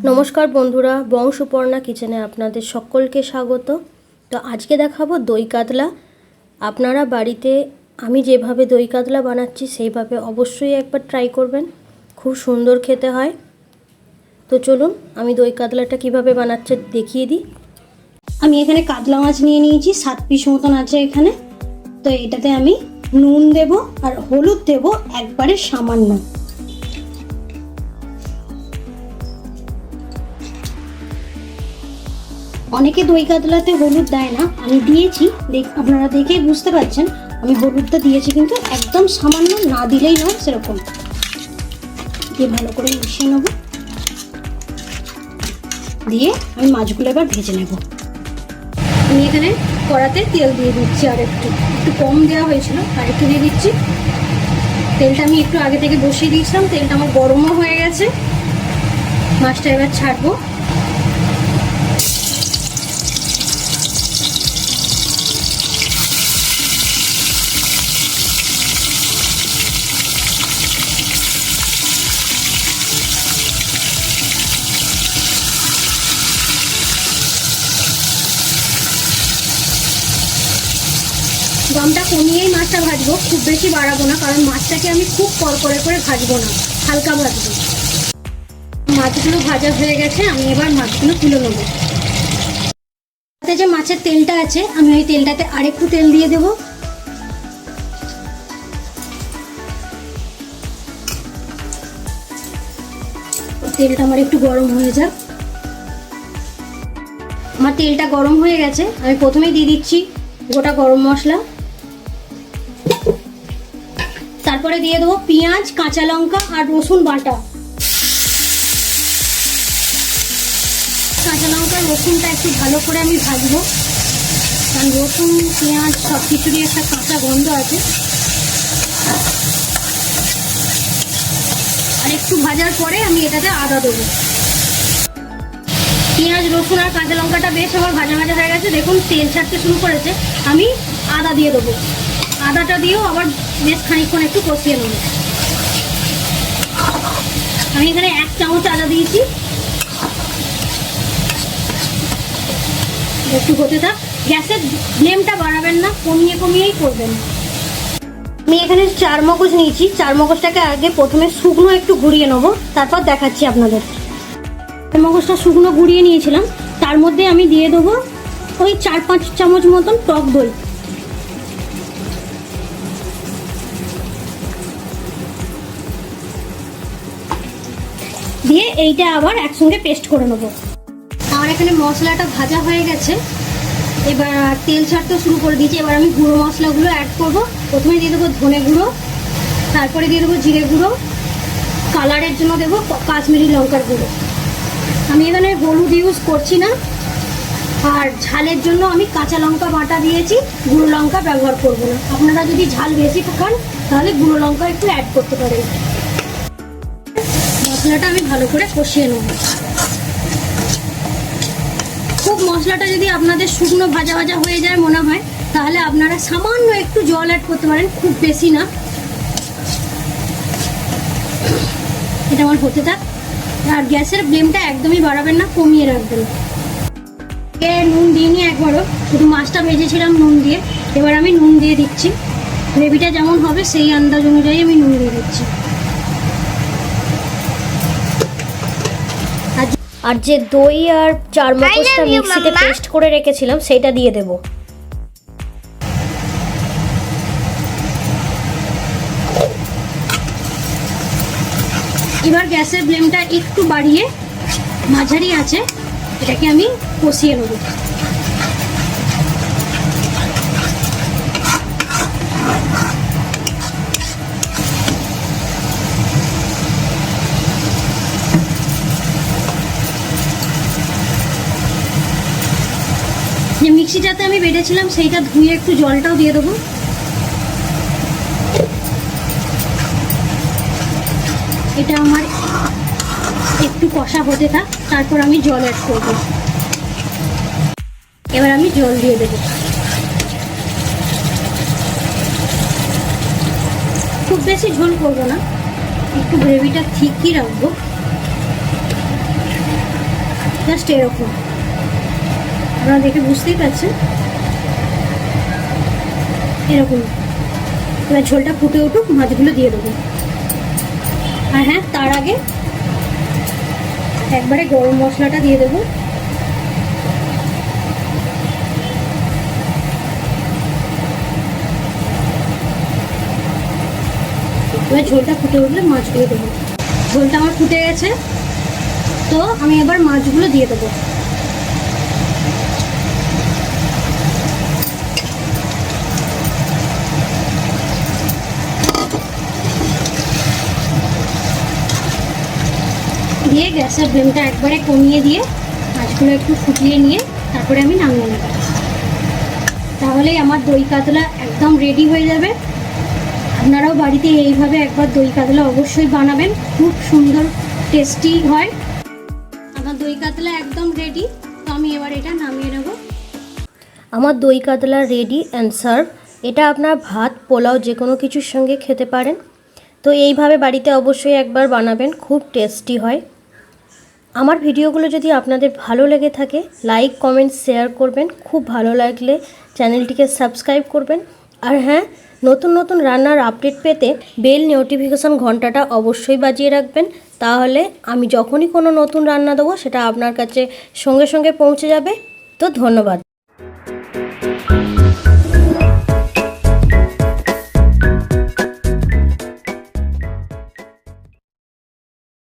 নমস্কার বন্ধুরা, বংশপর্ণা কিচেনে আপনাদের সকলকে স্বাগত। তো আজকে দেখাবো দই কাতলা। আপনারা বাড়িতে আমি যেভাবে দই কাতলা বানাচ্ছি সেইভাবে অবশ্যই একবার ট্রাই করবেন, খুব সুন্দর খেতে হয়। তো চলুন আমি দই কাতলাটা কিভাবে বানাচ্ছে দেখিয়ে দিই। আমি এখানে কাতলা মাছ নিয়ে নিয়েছি, 7 পিস মতন আছে এখানে। তো এটাতে আমি নুন দেব আর হলুদ দেব একবারে সামান্য। অনেকে দই কাতলাতে হলুদ দেয় না, আমি দিয়েছি, আপনারা দেখেই বুঝতে পারছেন আমি হলুদটা দিয়েছি, কিন্তু একদম সামান্য, না দিলেই নয় সেরকম। দিয়ে ভালো করে মিশিয়ে নেব, দিয়ে আমি মাছগুলো এবার ভেজে নেব। আমি এখানে কড়াতে তেল দিয়ে দিচ্ছি, আর একটু কম দেওয়া হয়েছিল, আর একটু দিয়ে দিচ্ছি। তেলটা আমি একটু আগে থেকে বসিয়ে দিয়েছিলাম, তেলটা আমার গরমও হয়ে গেছে। মাছটা এবার ছাড়বো। দমটা কমিয়েই মাছটা ভাজবো, খুব বেশি বাড়াবো না, কারণ মাছটাকে আমি খুব কড়কড়ে করে ভাজবো না, হালকা ভাজবো। মাছগুলো ভাজা হয়ে গেছে, আমি এবার মাছগুলো তুলে নেবো। তাতে যে মাছের তেলটা আছে, আমি ওই তেলটাতে আরেকটু তেল দিয়ে দেব। তেলটা আমার একটু গরম হয়ে যাক। আমার তেলটা গরম হয়ে গেছে, আমি প্রথমেই দিয়ে দিচ্ছি গোটা গরম মশলা, তারপরে দিয়ে দেবো পেঁয়াজ, কাঁচা লঙ্কা আর রসুন বাটা। কাঁচা লঙ্কা রসুনটা একটু ভালো করে আমি ভাজবো, কারণ রসুন পেঁয়াজ সব কিছুরই একটা কাঁচা গন্ধ আছে। আর একটু ভাজার পরে আমি এটাতে আদা দেবো। পেঁয়াজ, রসুন আর কাঁচা লঙ্কাটা বেশ আমার ভাজা ভাজা হয়ে গেছে, দেখুন তেল ছাড়তে শুরু করেছে। আমি আদা দিয়ে দেবো, আদাটা দিয়েও আবার বেশ খানিকক্ষণ একটু কষিয়ে নেব। আমি এখানে 1 চামচ আদা দিয়েছি, একটু হতে থাক। গ্যাসের ফ্লেমটা বাড়াবেন না, কমিয়ে কমিয়েই করবেন। আমি এখানে 4 মগজ নিয়েছি, 4 মগজটাকে আগে প্রথমে শুকনো একটু গুঁড়িয়ে নেব, তারপর দেখাচ্ছি আপনাদের। মগজটা শুকনো গুঁড়িয়ে নিয়েছিলাম, তার মধ্যে আমি দিয়ে দেবো ওই 4-5 চামচ মতন টক দই। দিয়ে এইটা আবার একসঙ্গে পেস্ট করে নেবো। আমার এখানে মশলাটা ভাজা হয়ে গেছে, এবার তেল ছাড়তে শুরু করে দিয়েছি। এবার আমি গুঁড়ো মশলাগুলো অ্যাড করব। প্রথমে দিয়ে দেবো ধনে গুঁড়ো, তারপরে দিয়ে দেবো জিরে গুঁড়ো, কালারের জন্য দেবো কাশ্মীরি লঙ্কার গুঁড়ো। আমি এখানে হলুদ ইউজ করছি না, আর ঝালের জন্য আমি কাঁচা লঙ্কা বাটা দিয়েছি, গুঁড়ো লঙ্কা ব্যবহার করব না। আপনারা যদি ঝাল বেশি খান তাহলে গুঁড়ো লঙ্কা একটু অ্যাড করতে পারেন। মশলাটা আমি ভালো করে কষিয়ে নেব। খুব মশলাটা যদি আপনাদের শুকনো ভাজা ভাজা হয়ে যায় মনে হয়, তাহলে আপনারা সামান্য একটু জল অ্যাড করতে পারেন, খুব বেশি না। এটা আমার হতে থাক। আর গ্যাসের ফ্লেমটা একদমই বাড়াবেন না, কমিয়ে রাখবেন। নুন দিইনি একবারও, শুধু মাছটা ভেজেছিলাম নুন দিয়ে। এবার আমি নুন দিয়ে দিচ্ছি, গ্রেভিটা যেমন হবে সেই আন্দাজ অনুযায়ী আমি নুন দিয়ে দিচ্ছি। আর যে দই আর 4 মগজটা মিক্সিতে পেস্ট করে রেখেছিলাম সেটা দিয়ে দেব। এবার গ্যাসের ফ্লেমটা একটু বাড়িয়ে মাঝারি আছে এটাকে আমি কষিয়ে নেব। যে মিক্সিটাতে আমি বেটেছিলাম সেইটা ধুয়ে একটু জলটাও দিয়ে দেবো। এটা আমার একটু কষা হতে থাক, তারপর আমি জল অ্যাড করব। এবার আমি জল দিয়ে দেবো। খুব বেশি ঝোল করবো না, একটু গ্রেভিটা ঠিকই রাখবো। জাস্ট এরকম, আপনারা দেখে বুঝতেই পারছেন এরকম। এবার ঝোলটা ফুটে উঠুক, মাছগুলো দিয়ে দেবো। আর হ্যাঁ, তার আগে একবারে গরম মশলাটা দিয়ে দেবো। এবার ঝোলটা ফুটে উঠলে মাছগুলো দেবো। ঝোলটা আমার ফুটে গেছে, তো আমি এবার মাছগুলো দিয়ে দেবো। দিয়ে গ্যাসের ফ্লেমটা একবারে কমিয়ে দিয়ে মাছগুলো একটু ফুটিয়ে নিয়ে তারপরে আমি নামিয়ে নেব। তাহলেই আমার দই কাতলা একদম রেডি হয়ে যাবে। আপনারাও বাড়িতে এইভাবে একবার দই কাতলা অবশ্যই বানাবেন, খুব সুন্দর টেস্টি হয়। আমার দই কাতলা একদম রেডি, তো আমি এবার এটা নামিয়ে নেব। আমার দই কাতলা রেডি অ্যান্ড সার্ভ। এটা আপনার ভাত, পোলাও যে কোনো কিছুর সঙ্গে খেতে পারেন। তো এইভাবে বাড়িতে অবশ্যই একবার বানাবেন, খুব টেস্টি হয়। আমার ভিডিওগুলো যদি আপনাদের ভালো লেগে থাকে লাইক, কমেন্ট, শেয়ার করবেন। খুব ভালো লাগলে চ্যানেলটিকে সাবস্ক্রাইব করবেন। আর হ্যাঁ, নতুন নতুন রান্নার আপডেট পেতে বেল নোটিফিকেশান ঘন্টাটা অবশ্যই বাজিয়ে রাখবেন। তাহলে আমি যখনই কোনো নতুন রান্না দেবো সেটা আপনার কাছে সঙ্গে সঙ্গে পৌঁছে যাবে। তো ধন্যবাদ।